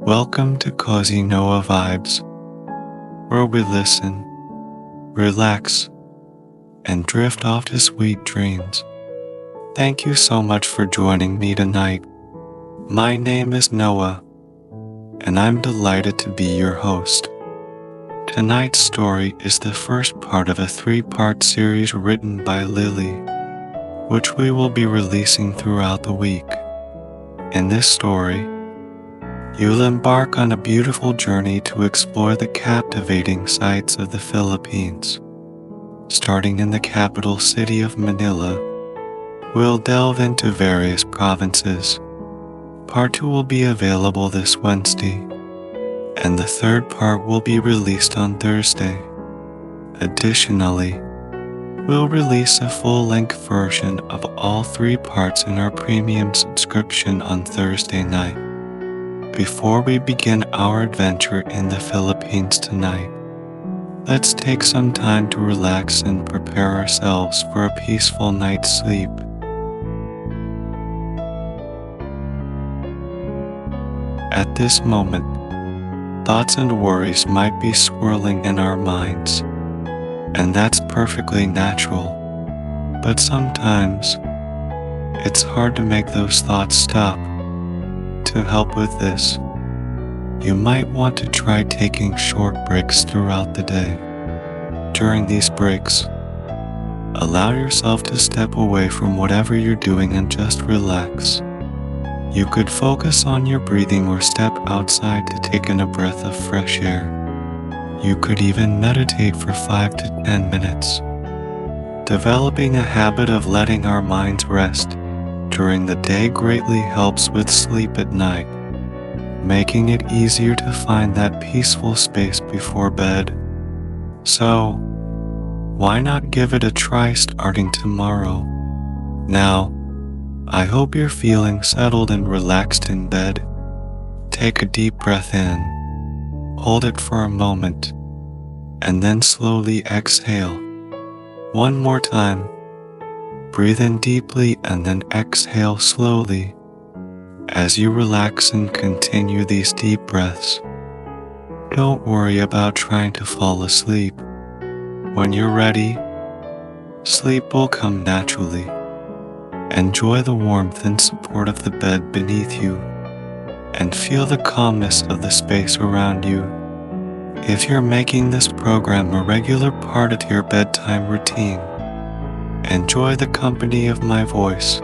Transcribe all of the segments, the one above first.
Welcome to Cozy Noah Vibes, where we listen, relax, and drift off to sweet dreams. Thank you so much for joining me tonight. My name is Noah, and I'm delighted to be your host. Tonight's story is the first part of a 3-part series written by Lily, which we will be releasing throughout the week. In this story, you'll embark on a beautiful journey to explore the captivating sights of the Philippines. Starting in the capital city of Manila, we'll delve into various provinces. Part 2 will be available this Wednesday, and the third part will be released on Thursday. Additionally, we'll release a full-length version of all 3 parts in our premium subscription on Thursday night. Before we begin our adventure in the Philippines tonight, let's take some time to relax and prepare ourselves for a peaceful night's sleep. At this moment, thoughts and worries might be swirling in our minds, and that's perfectly natural. But sometimes, it's hard to make those thoughts stop. To help with this, you might want to try taking short breaks throughout the day. During these breaks, allow yourself to step away from whatever you're doing and just relax. You could focus on your breathing or step outside to take in a breath of fresh air. You could even meditate for 5 to 10 minutes. Developing a habit of letting our minds rest during the day greatly helps with sleep at night, making it easier to find that peaceful space before bed. So, why not give it a try starting tomorrow? Now, I hope you're feeling settled and relaxed in bed. Take a deep breath in, hold it for a moment, and then slowly exhale. One more time. Breathe in deeply and then exhale slowly. As you relax and continue these deep breaths, don't worry about trying to fall asleep. When you're ready, sleep will come naturally. Enjoy the warmth and support of the bed beneath you, and feel the calmness of the space around you. If you're making this program a regular part of your bedtime routine, enjoy the company of my voice,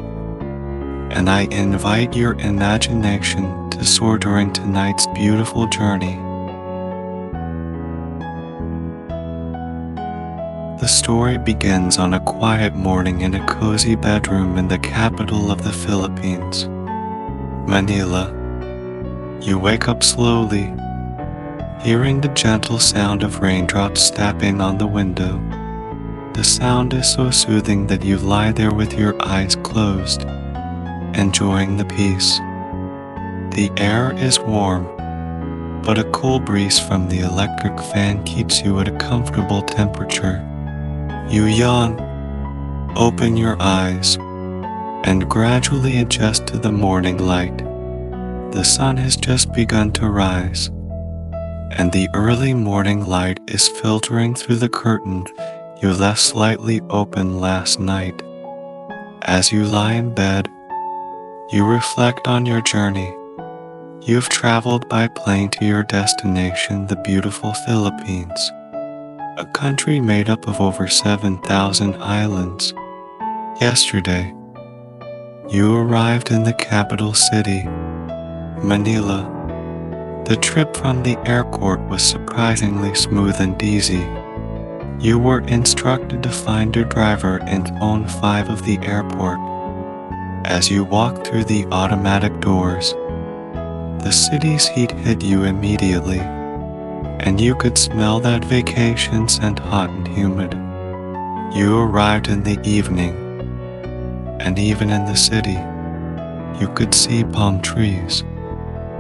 and I invite your imagination to soar during tonight's beautiful journey. The story begins on a quiet morning in a cozy bedroom in the capital of the Philippines, Manila. You wake up slowly, hearing the gentle sound of raindrops tapping on the window. The sound is so soothing that you lie there with your eyes closed, enjoying the peace. The air is warm, but a cool breeze from the electric fan keeps you at a comfortable temperature. You yawn, open your eyes, and gradually adjust to the morning light. The sun has just begun to rise, and the early morning light is filtering through the curtains you left slightly open last night. As you lie in bed, you reflect on your journey. You've traveled by plane to your destination, the beautiful Philippines, a country made up of over 7,000 islands. Yesterday, you arrived in the capital city, Manila. The trip from the airport was surprisingly smooth and easy. You were instructed to find your driver in Zone 5 of the airport. As you walked through the automatic doors, the city's heat hit you immediately, and you could smell that vacation scent, hot and humid. You arrived in the evening, and even in the city, you could see palm trees,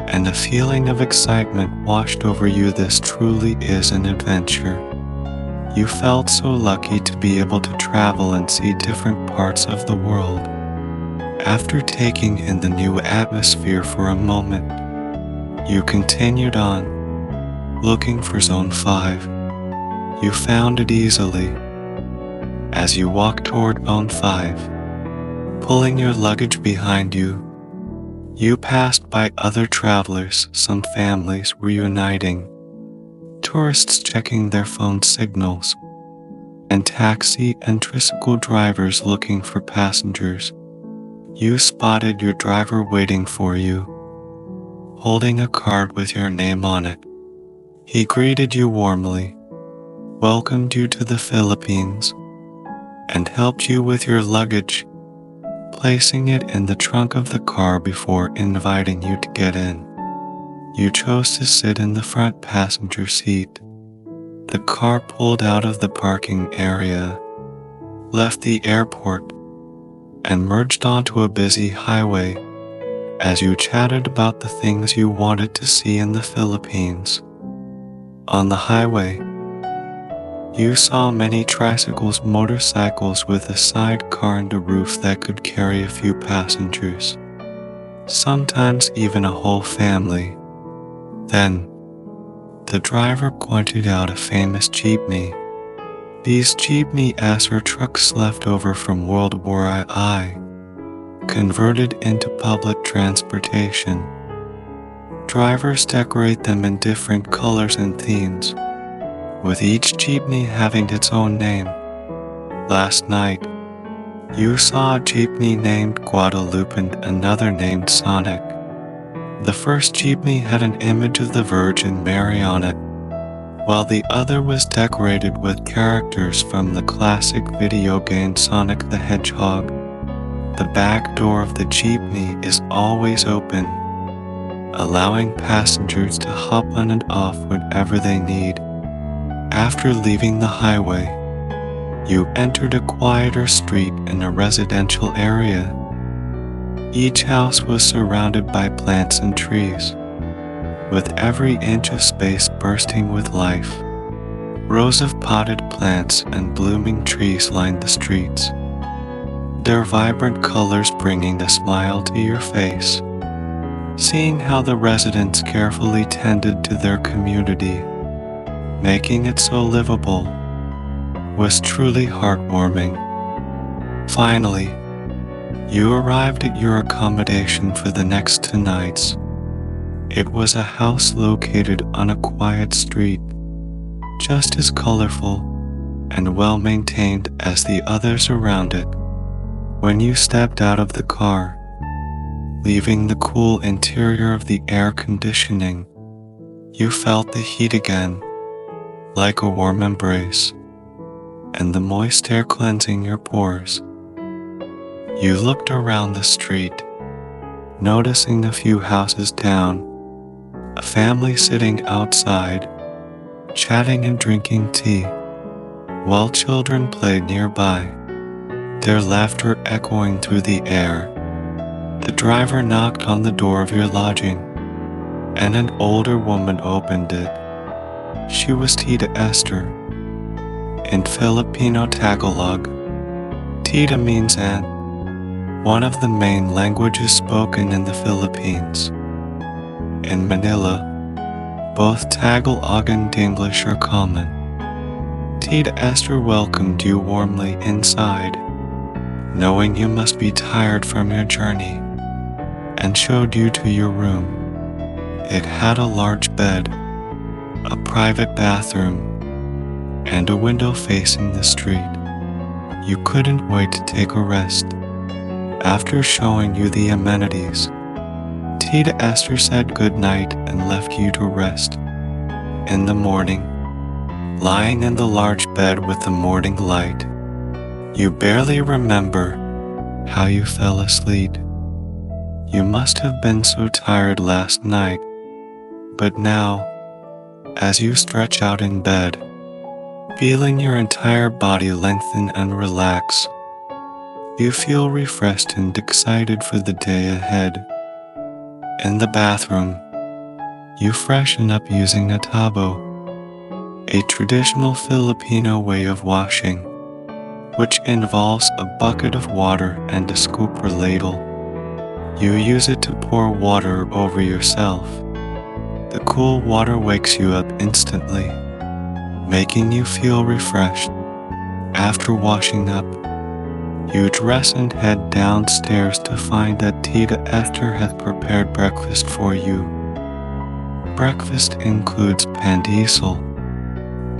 and a feeling of excitement washed over you. This truly is an adventure. You felt so lucky to be able to travel and see different parts of the world. After taking in the new atmosphere for a moment, You continued on, looking for Zone 5. You found it easily. As you walked toward Zone 5, pulling your luggage behind you, you passed by other travelers. Some families reuniting, tourists checking their phone signals, and taxi and tricycle drivers looking for passengers. You spotted your driver waiting for you, holding a card with your name on it. He greeted you warmly, welcomed you to the Philippines, and helped you with your luggage, placing it in the trunk of the car before inviting you to get in. You chose to sit in the front passenger seat. The car pulled out of the parking area, left the airport, and merged onto a busy highway as you chatted about the things you wanted to see in the Philippines. On the highway, you saw many tricycles, motorcycles with a sidecar and a roof that could carry a few passengers, sometimes even a whole family. Then, the driver pointed out a famous jeepney. These jeepneys are trucks left over from World War I, converted into public transportation. Drivers decorate them in different colors and themes, with each jeepney having its own name. Last night, you saw a jeepney named Guadalupe and another named Sonic. The first jeepney had an image of the Virgin Mary on it, while the other was decorated with characters from the classic video game Sonic the Hedgehog. The back door of the jeepney is always open, allowing passengers to hop on and off whenever they need. After leaving the highway, you entered a quieter street in a residential area. Each house was surrounded by plants and trees, with every inch of space bursting with life. Rows of potted plants and blooming trees lined the streets, their vibrant colors bringing a smile to your face. Seeing how the residents carefully tended to their community, making it so livable, was truly heartwarming. Finally, you arrived at your accommodation for the next 2 nights. It was a house located on a quiet street, just as colorful and well maintained as the others around it. When you stepped out of the car, leaving the cool interior of the air conditioning, you felt the heat again, like a warm embrace, and the moist air cleansing your pores. You looked around the street, noticing a few houses down, a family sitting outside, chatting and drinking tea, while children played nearby, their laughter echoing through the air. The driver knocked on the door of your lodging, and an older woman opened it. She was Tita Esther. In Filipino Tagalog, Tita means aunt, one of the main languages spoken in the Philippines. In Manila, both Tagalog and English are common. Tita Esther welcomed you warmly inside, knowing you must be tired from your journey, and showed you to your room. It had a large bed, a private bathroom, and a window facing the street. You couldn't wait to take a rest. After showing you the amenities, Tita Esther said good night and left you to rest. In the morning, lying in the large bed with the morning light, you barely remember how you fell asleep. You must have been so tired last night, but now, as you stretch out in bed, feeling your entire body lengthen and relax, you feel refreshed and excited for the day ahead. In the bathroom, you freshen up using a tabo, a traditional Filipino way of washing, which involves a bucket of water and a scoop or ladle. You use it to pour water over yourself, The cool water wakes you up instantly, making you feel refreshed. After washing up, you dress and head downstairs to find that Tita Esther has prepared breakfast for you. Breakfast includes pandesal,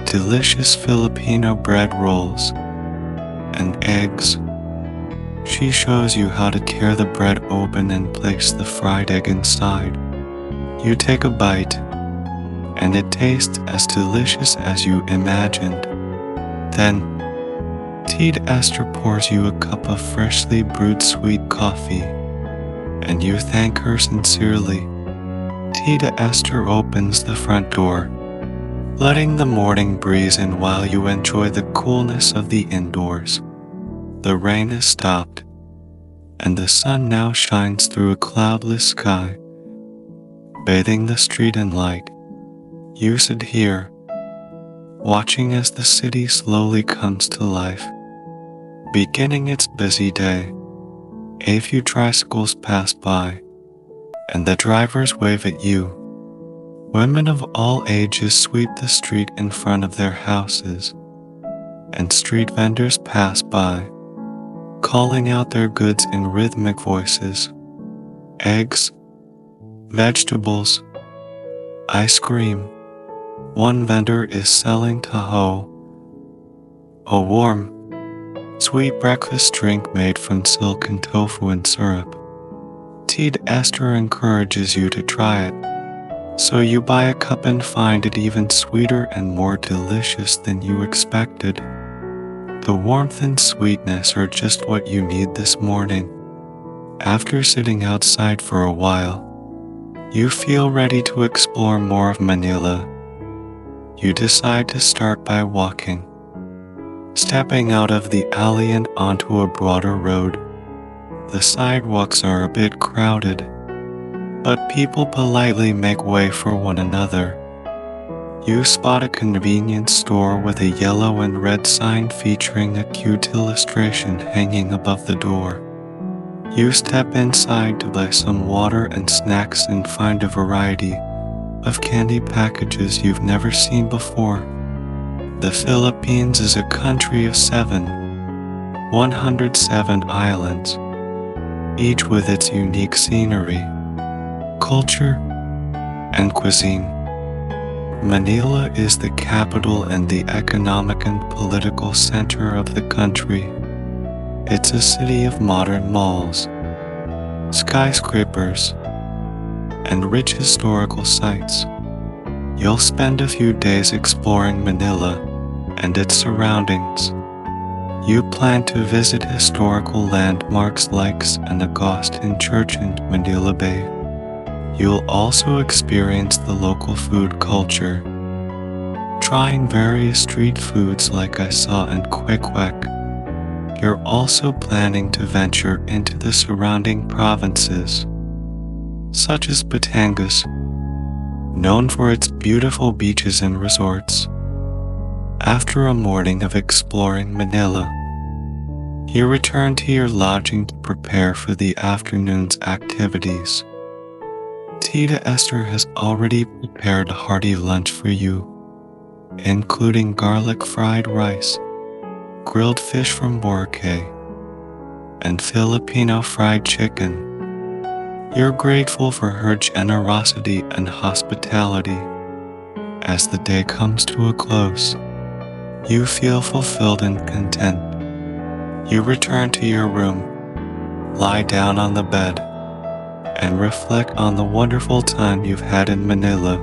delicious Filipino bread rolls, and eggs. She shows you how to tear the bread open and place the fried egg inside. You take a bite, and it tastes as delicious as you imagined. Then, Tita Esther pours you a cup of freshly brewed sweet coffee, and you thank her sincerely. Tita Esther opens the front door, letting the morning breeze in while you enjoy the coolness of the indoors. The rain has stopped, and the sun now shines through a cloudless sky, bathing the street in light. You sit here, watching as the city slowly comes to life, beginning its busy day. A few tricycles pass by, and the drivers wave at you. Women of all ages sweep the street in front of their houses, and street vendors pass by, calling out their goods in rhythmic voices. Eggs, vegetables, ice cream. One vendor is selling taho, a warm, sweet breakfast drink made from silken tofu and syrup. Tita Esther encourages you to try it, so you buy a cup and find it even sweeter and more delicious than you expected. The warmth and sweetness are just what you need this morning. After sitting outside for a while, you feel ready to explore more of Manila. You decide to start by walking, stepping out of the alley and onto a broader road. The sidewalks are a bit crowded, but people politely make way for one another. You spot a convenience store with a yellow and red sign featuring a cute illustration hanging above the door. You step inside to buy some water and snacks and find a variety of candy packages you've never seen before. The Philippines is a country of 107 islands, each with its unique scenery, culture, and cuisine. Manila is the capital and the economic and political center of the country. It's a city of modern malls, skyscrapers, and rich historical sites. You'll spend a few days exploring Manila and its surroundings. You plan to visit historical landmarks like San Agustin Church and Manila Bay. You'll also experience the local food culture, trying various street foods like Isa and Kwek. You're also planning to venture into the surrounding provinces, such as Batangas, known for its beautiful beaches and resorts. After a morning of exploring Manila, you return to your lodging to prepare for the afternoon's activities. Tita Esther has already prepared a hearty lunch for you, including garlic fried rice, grilled fish from Boracay, and Filipino fried chicken. You're grateful for her generosity and hospitality. As the day comes to a close, you feel fulfilled and content. You return to your room, lie down on the bed, and reflect on the wonderful time you've had in Manila.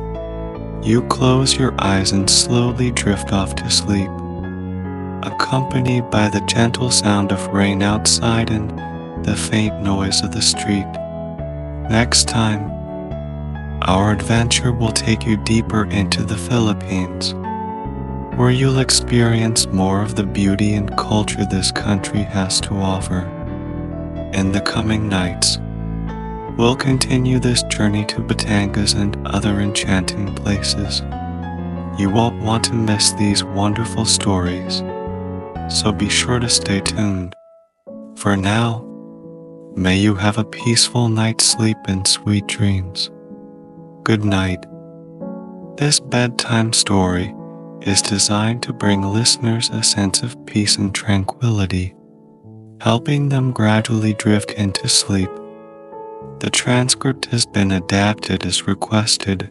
You close your eyes and slowly drift off to sleep, accompanied by the gentle sound of rain outside and the faint noise of the street. Next time, our adventure will take you deeper into the Philippines, where you'll experience more of the beauty and culture this country has to offer. In the coming nights, we'll continue this journey to Batangas and other enchanting places. You won't want to miss these wonderful stories, so be sure to stay tuned. For now, may you have a peaceful night's sleep and sweet dreams. Good night. This bedtime story is designed to bring listeners a sense of peace and tranquility, helping them gradually drift into sleep. The transcript has been adapted as requested,